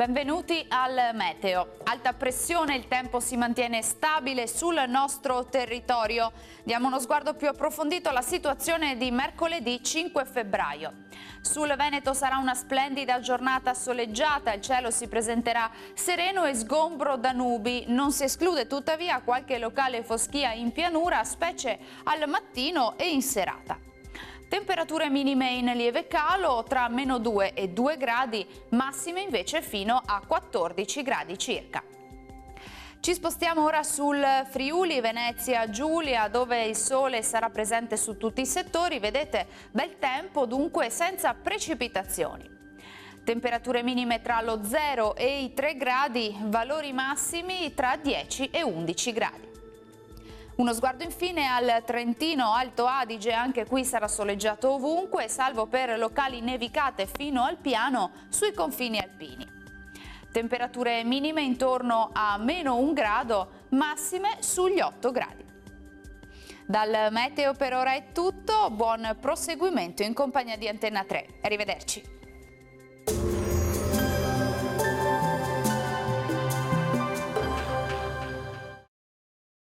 Benvenuti al meteo. Alta pressione, il tempo si mantiene stabile sul nostro territorio. Diamo uno sguardo più approfondito alla situazione di mercoledì 5 febbraio. Sul Veneto sarà una splendida giornata soleggiata, il cielo si presenterà sereno e sgombro da nubi. Non si esclude tuttavia qualche locale foschia in pianura, specie al mattino e in serata. Temperature minime in lieve calo tra -2 e 2 gradi, massime invece fino a 14 gradi circa. Ci spostiamo ora sul Friuli, Venezia Giulia, dove il sole sarà presente su tutti i settori. Vedete, bel tempo dunque senza precipitazioni. Temperature minime tra lo 0 e i 3 gradi, valori massimi tra 10 e 11 gradi. Uno sguardo infine al Trentino Alto Adige, anche qui sarà soleggiato ovunque, salvo per locali nevicate fino al piano sui confini alpini. Temperature minime intorno a -1 grado, massime sugli 8 gradi. Dal meteo per ora è tutto, buon proseguimento in compagnia di Antenna 3. Arrivederci.